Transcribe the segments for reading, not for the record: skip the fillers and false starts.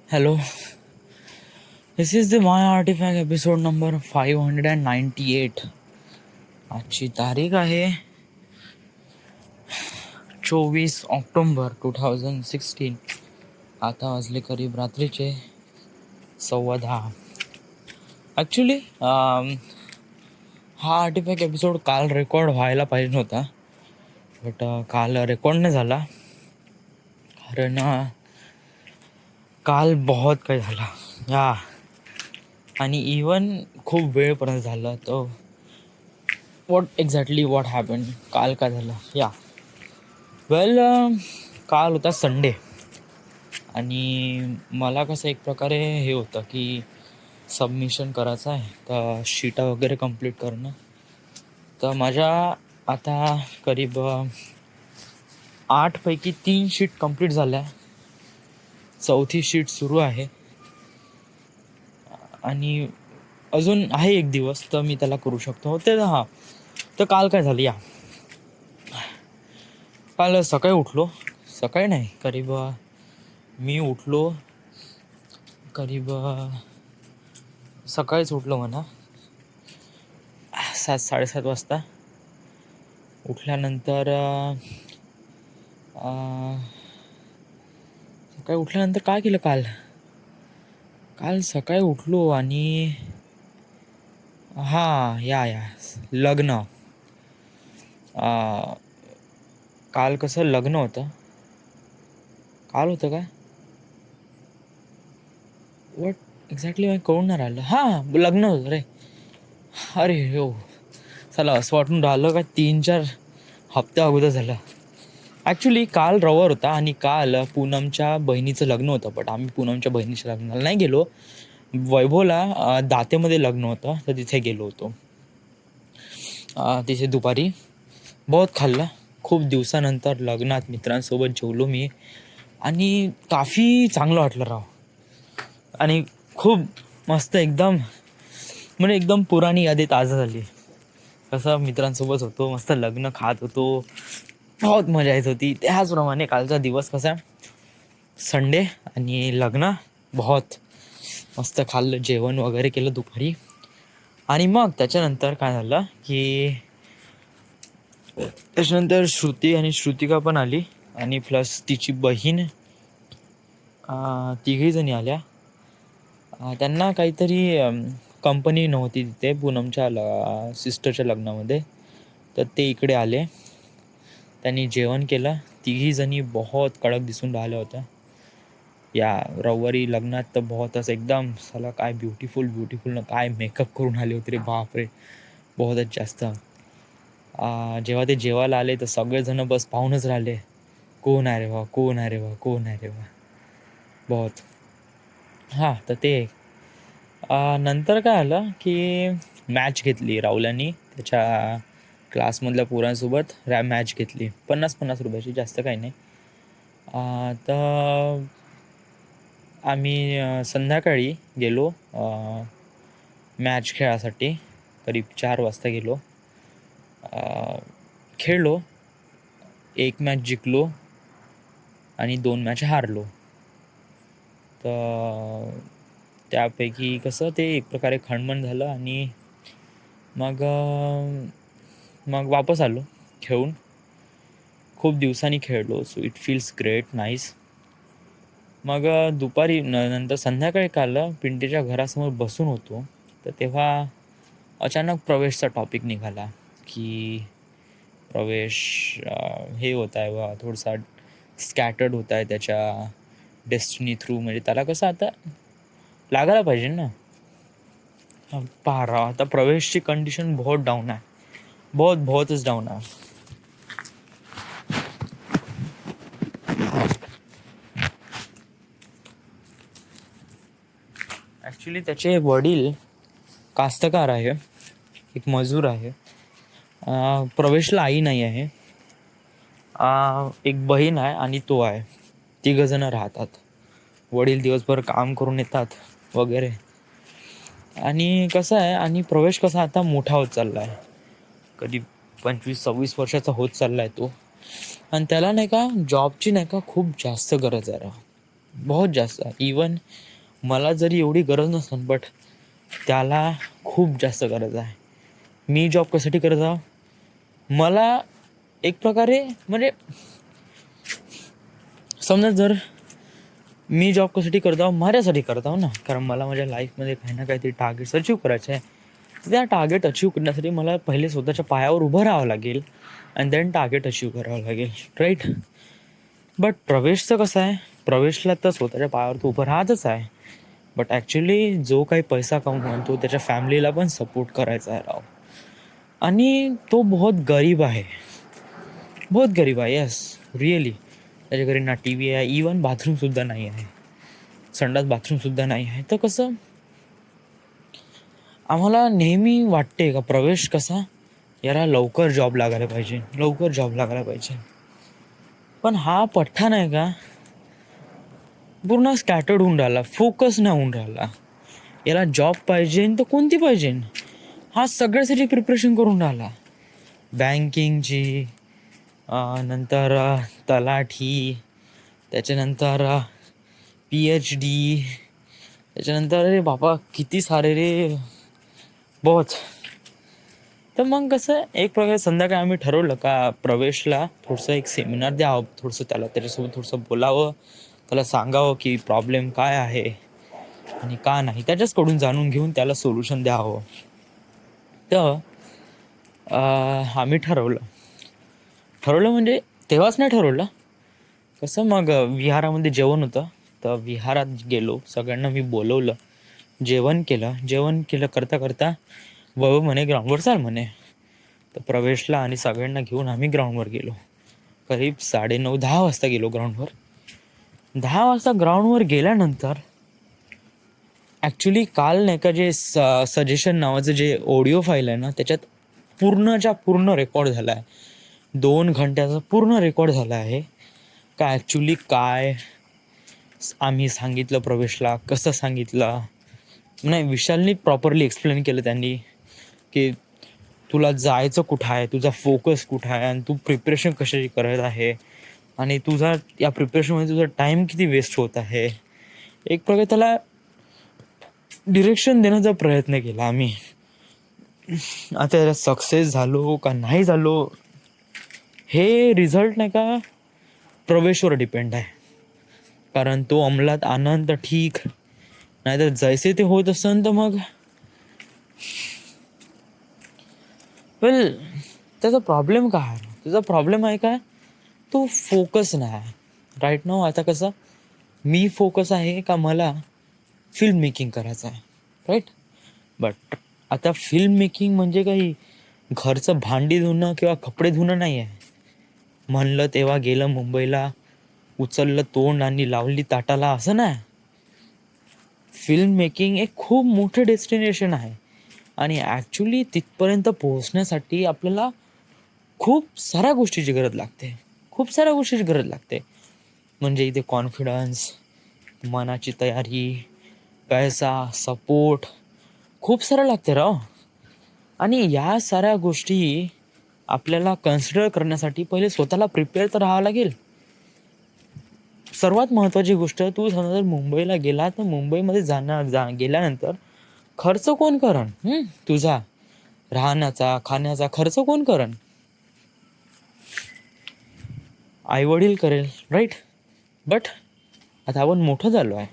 Hello, this is the My Artifact episode number 598. आजची तारीख आहे 24 ऑक्टोबर 2016. आता वाजले करीब रात्रीचे 10:15. ॲक्च्युली हा आर्टिफॅक्ट एपिसोड काल रेकॉर्ड व्हायला पाहिजे नव्हता, बट काल रेकॉर्ड नाही झाला कारण काल बहुत काही झाला या आणि इवन खूप वेळपर्यंत झालं. तर व्हॉट हॅपन, काल काय झालं या वेल, काल होता संडे आणि मला कसं एक प्रकारे हे होतं की सबमिशन करायचं आहे, तर शीटा वगैरे कंप्लीट करणं. तर माझ्या आता करीब 8 पैकी 3 शीट कंप्लीट झाल्या, 4थी शीट सुरू आहे आणि अजून आहे 1 दिवस, तर मी त्याला करू शकतो. ते तर काल काय झालं या, काल सकाळी नाही, करीब मी उठलो करीब सकाळीच उठलो म्हणा, 7-7:30 वाजता. उठल्यानंतर सकाळी उठल्यानंतर काय केलं, काल सकाळी उठलो आणि या लग्न, काल कसं लग्न होतं, काल होतं काय वॉट एक्झॅक्टली मला कळून नाही राहिलं. लग्न होतं रे. अरे हो, चला असं वाटून राहिलं का 3-4 हप्त्या अगोदर झालं. ॲक्च्युली काल रविवार होता आणि काल पूनमच्या बहिणीचं लग्न होतं, बट आम्ही पूनमच्या बहिणीच्या लग्नाला नाही गेलो. वैभवला दातेमध्ये लग्न होतं, तर तिथे गेलो होतो. तिथे दुपारी बहुत खाल्लं. खूप दिवसानंतर लग्नात मित्रांसोबत जेवलो मी आणि काफी चांगलं वाटलं राव. आणि खूप मस्त, एकदम पुराणी यादी ताजा झाली. कसं मित्रांसोबत होतो, मस्त लग्न खात होतो, बहुत मजा येत होती. त्याचप्रमाणे कालचा दिवस कसा संडे आणि लग्न, बहुत मस्त खाल्लं, जेवण वगैरे केलं दुपारी. आणि मग त्याच्यानंतर काय झालं की त्याच्यानंतर श्रुती आणि श्रुतिका पण आली आणि प्लस तिची बहीण, तिघही जणी आल्या. त्यांना काहीतरी कंपनी नव्हती तिथे पूनमच्या सिस्टरच्या लग्नामध्ये, तर ते इकडे आले. त्यांनी जेवण केलं. तिघी जणी बहुत कडक दिसून राहिल्या होत्या या रविवारी लग्नात. तर बहुतच एकदम साला काय ब्युटिफुल ना, काय मेकअप करून आले होते रे, बापरे, बहुतच जास्त. जेव्हा ते जेवायला आले तर सगळेजण बस पाहूनच राहिले, कोण आहे रे वा, कोण आहे रे वा, कोण आहे रे वा, बहुत. तर ते नंतर काय आलं की मॅच घेतली राहुल्यानी त्याच्या क्लासमधल्या पोरांसोबत. मॅच घेतली 50-50 रुपयाची, जास्त काही नाही. तर आम्ही संध्याकाळी गेलो मॅच खेळासाठी, करीब 4 वाजता गेलो. खेळलो, 1 मॅच जिंकलो आणि 2 मॅच हारलो. तर त्यापैकी कसं ते एक प्रकारे खणमण झालं आणि मग वापस आलो खेळून. खूप दिवसांनी खेळलो, so it feels great, nice. मग दुपारी नंतर संध्याकाळी काल पिंटेच्या घरासमोर बसून होतो, तर तेव्हा अचानक प्रवेशचा टॉपिक निघाला की प्रवेश हे होत आहे बा, थोडासा स्कॅटर्ड होत आहे त्याच्या डेस्टिनी थ्रू. म्हणजे त्याला कसं आता लागायला पाहिजे ना. पहा आता प्रवेशची कंडिशन बहुत डाऊन आहे, बहुतच डाऊन आहे. ॲक्च्युली त्याचे वडील कास्तकार आहे, एक मजूर आहे. प्रवेशला आई नाही आहे, एक बहीण आहे आणि तो आहे. 3 जण राहतात. वडील दिवसभर काम करून येतात वगैरे. आणि कसं आहे, आणि प्रवेश कसा आता मोठा होत चालला आहे, कधी 25-26 वर्षाचा होत चालला आहे तो. आणि त्याला नाही का जॉबची नाही का खूप जास्त गरज आहे. बहुत जास्त. इवन मला जरी एवढी गरज नसेल, बट त्याला खूप जास्त गरज आहे. मी जॉब कशासाठी करत आहो, मला एक प्रकारे म्हणजे समजा जर मी जॉब कशासाठी करत आहो, माझ्यासाठी करत आहो ना, कारण मला माझ्या लाईफमध्ये काही ना काहीतरी टार्गेट्स अचीव करायचे आहे. त्या टार्गेट अचीव करण्यासाठी मला पहिले स्वतःच्या पायावर उभं राहावं लागेल आणि देन टार्गेट अचीव करावं लागेल, राईट. बट प्रवेशचं कसं आहे, प्रवेशला तर स्वतःच्या पायावर तो उभं राहतच आहे, बट ॲक्च्युली जो काही पैसा कमवून तो त्याच्या फॅमिलीला पण सपोर्ट करायचा आहे राव. आणि तो बहुत गरीब आहे, बहुत गरीब आहे. Yes, really. त्याच्या घरी ना टी व्ही आहे, इवन बाथरूमसुद्धा नाही आहे, संडास बाथरूमसुद्धा नाही आहे. तर कसं आम्हाला नेहमी वाटते का प्रवेश कसा याला लवकर जॉब लागायला पाहिजे, लवकर जॉब लागायला पाहिजे. पण हा पठ्ठा नाही का पूर्ण स्कॅटर्ड होऊन राहिला, फोकस नाही होऊन राहिला. याला जॉब पाहिजे तर कोणती पाहिजे, हा सगळ्यासाठी प्रिपरेशन करून राहिला. बँकिंगची, नंतर तलाठी, त्याच्यानंतर PhD, त्याच्यानंतर अरे बाबा किती सारे रे, बहुत. तर मग कसं एक प्रकारे संध्याकाळी आम्ही ठरवलं का प्रवेशला थोडंसं एक सेमिनार द्यावं, थोडंसं त्याच्यासोबत थोडंसं बोलावं, त्याला सांगावं की प्रॉब्लेम काय आहे आणि का नाही, त्याच्याचकडून जाणून घेऊन त्याला सोल्युशन द्यावं. तर आम्ही ठरवलं म्हणजे तेव्हाच नाही ठरवलं कसं, मग विहारामध्ये जेवण होतं, तर विहारात गेलो, सगळ्यांना मी बोलवलं, जेवण केलं करता करता वैभव म्हणे ग्राउंडवर चाल म्हणे. तर प्रवेशला आणि सगळ्यांना घेऊन आम्ही ग्राउंडवर गेलो. करीब 9:30-10 वाजता गेलो ग्राउंडवर. 10 वाजता ग्राउंडवर गेल्यानंतर ॲक्च्युली काल नाही का जे सजेशन नावाचं जे ऑडिओ फाईल आहे ना, त्याच्यात पूर्णच्या पूर्ण रेकॉर्ड झाला आहे, 2 घंट्याचा पूर्ण रेकॉर्ड झाला आहे का ॲक्च्युली काय आम्ही सांगितलं प्रवेशला, कसं सांगितलं नाही. विशालनी प्रॉपरली एक्सप्लेन केलं त्यांनी की तुला जायचं कुठं आहे, तुझा फोकस कुठं आहे आणि तू प्रिपरेशन कशाची करत आहे आणि तुझा या प्रिपरेशनमध्ये तुझा टाईम किती वेस्ट होत आहे. एक प्रकारे त्याला डिरेक्शन देण्याचा प्रयत्न केला आम्ही. आता त्याला सक्सेस झालो का नाही झालो हे रिझल्ट नाही का प्रवेशवर डिपेंड आहे, कारण तो अंमलात आनंद ठीक, नाही तर जैसे ते होत असेल तर मग वेल त्याचा प्रॉब्लेम काय आहे, त्याचा प्रॉब्लेम आहे काय, तो फोकस नाही आहे राईट नाव. आता कसं मी फोकस आहे का मला फिल्म मेकिंग करायचं आहे, राईट. बट आता फिल्म मेकिंग म्हणजे काही घरचं भांडी धुणं किंवा कपडे धुणं नाही आहे. म्हणलं तेव्हा गेलं मुंबईला, उचललं तोंड आणि लावली ताटाला, असं नाही. फिल्म मेकिंग एक खूप मोठं डेस्टिनेशन आहे आणि ॲक्च्युली तिथपर्यंत पोहोचण्यासाठी आपल्याला खूप साऱ्या गोष्टीची गरज लागते, खूप साऱ्या गोष्टीची गरज लागते. म्हणजे इथे कॉन्फिडन्स, मनाची तयारी, पैसा, सपोर्ट खूप सारं लागते राव. आणि या साऱ्या गोष्टी आपल्याला कन्सिडर करण्यासाठी पहिले स्वतःला प्रिपेअर तर राहावं लागेल. सर्वात महत्त्वाची गोष्ट, तू समजा जर मुंबईला गेला तर मुंबईमध्ये गेल्यानंतर खर्च कोण करण, तुझा राहण्याचा खाण्याचा खर्च कोण करण, आईवडील करेल, राईट. बट आता आपण मोठं झालो आहे,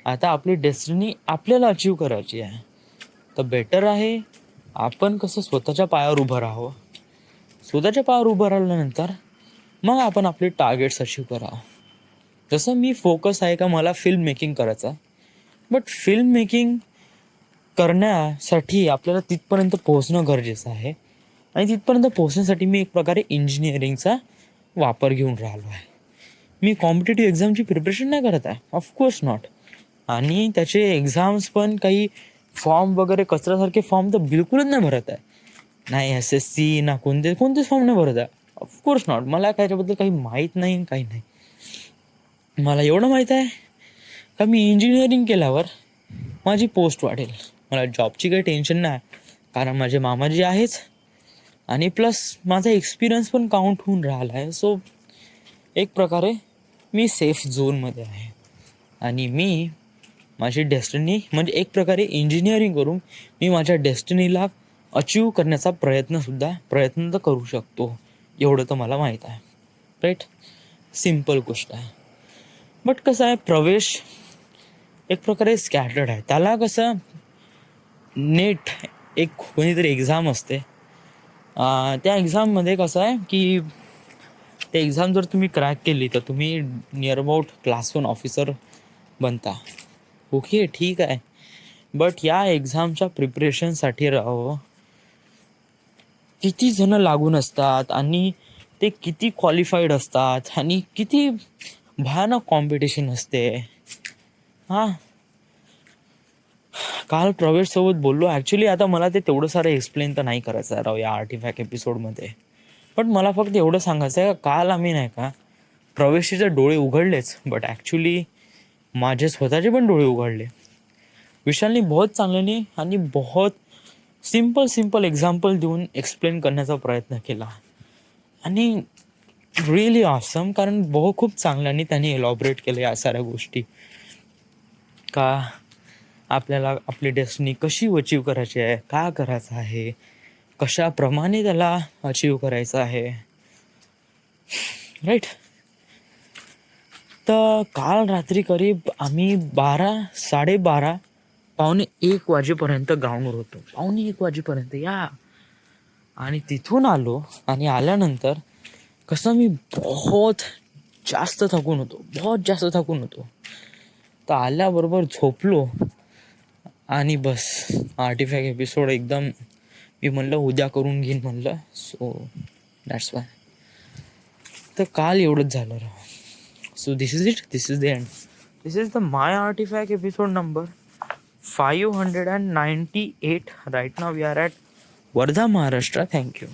आता आपली डेस्टिनी आपल्याला अचीव करायची आहे, तर बेटर आहे आपण कसं स्वतःच्या पायावर उभं राहावं. स्वतःच्या पायावर उभं राहिल्यानंतर मग आपण आपले टार्गेट्स अचीव करावं. जसं मी फोकस आहे का मला फिल्म मेकिंग करायचं, बट फिल्म मेकिंग करण्यासाठी आपल्याला तिथपर्यंत पोहोचणं गरजेचं आहे आणि तिथपर्यंत पोहोचण्यासाठी मी एक प्रकारे इंजिनिअरिंगचा वापर घेऊन राहिलो आहे. मी कॉम्पिटेटिव्ह एक्झामची प्रिपरेशन नाही करत आहे, ऑफकोर्स नॉट. आणि त्याचे एक्झाम्स पण काही फॉर्म वगैरे कचऱ्यासारखे फॉर्म तर बिलकुलच नाही भरत आहे, नाही SSC ना कोणतेच फॉर्म नाही भरत आहे, ऑफकोर्स नॉट. मला त्याच्याबद्दल काही माहीत नाही, काही नाही. मला एवढं माहीत आहे का मी इंजिनिअरिंग केल्यावर माझी पोस्ट वाढेल, मला जॉबची काही टेन्शन नाही, कारण माझे मामाजी आहेच आणि प्लस माझा एक्सपिरियन्स पण काउंट होऊन राहिला आहे. सो एक प्रकारे मी सेफ झोनमध्ये आहे. आणि मी माझी डेस्टिनी म्हणजे एक प्रकारे इंजिनिअरिंग करून मी माझ्या डेस्टिनीला अचीव करण्याचा प्रयत्न तर करू शकतो, एवढं तर मला माहीत आहे. राईट. सिम्पल गोष्ट आहे. बट कसं आहे, प्रवेश एक प्रकारे स्कॅटर्ड आहे. त्याला कसं नेट एक कोणीतरी एक्झाम असते, त्या एक्झाममध्ये कसं आहे की ते एक्झाम जर तुम्ही क्रॅक केली तर तुम्ही नियर अबाउट क्लास 1 ऑफिसर बनता. ओके, ठीक आहे. बट या एक्झामच्या प्रिपरेशनसाठी राहावं किती जण लागून असतात आणि ते किती क्वालिफाईड असतात आणि किती भयानक कॉम्पिटिशन असते. हां, काल प्रवेशसोबत बोललो. ॲक्च्युली आता मला ते तेवढं सारं एक्सप्लेन तर नाही करायचं आहे राव या आर्टिफॅक्ट एपिसोडमध्ये. पण मला फक्त एवढं सांगायचं आहे, काल आम्ही नाही का प्रवेशीचे डोळे उघडलेच, बट ॲक्च्युली माझे स्वतःचे पण डोळे उघडले. विशालनी बहुत चांगल्याने आणि बहुत सिम्पल एक्झाम्पल देऊन एक्सप्लेन करण्याचा प्रयत्न केला आणि रिअली ऑसम, कारण खूप चांगल्याने त्यांनी एलॉबरेट केलं या साऱ्या गोष्टी. का आपल्याला आपली डेस्टिनी कशी अचीव करायची आहे, का करायचं आहे, कशाप्रमाणे त्याला अचीव करायचं आहे. राईट. तर काल रात्री करीब आम्ही 12:30 पावणे 1 वाजेपर्यंत ग्राउंडवर होतो. पावणे 1 वाजेपर्यंत या. आणि तिथून आलो आणि आल्यानंतर कसं मी बहुत जास्त थकून होतो. तर आल्याबरोबर झोपलो आणि बस आर्टिफॅक्ट एपिसोड एकदम मी म्हणलं उद्या करून घेईन म्हणलं. So that's why. तर काल एवढंच झालं राव. So this is it. This is the end. This is the My Artifact episode number 598. Right now we are at Wardha, Maharashtra. Thank you.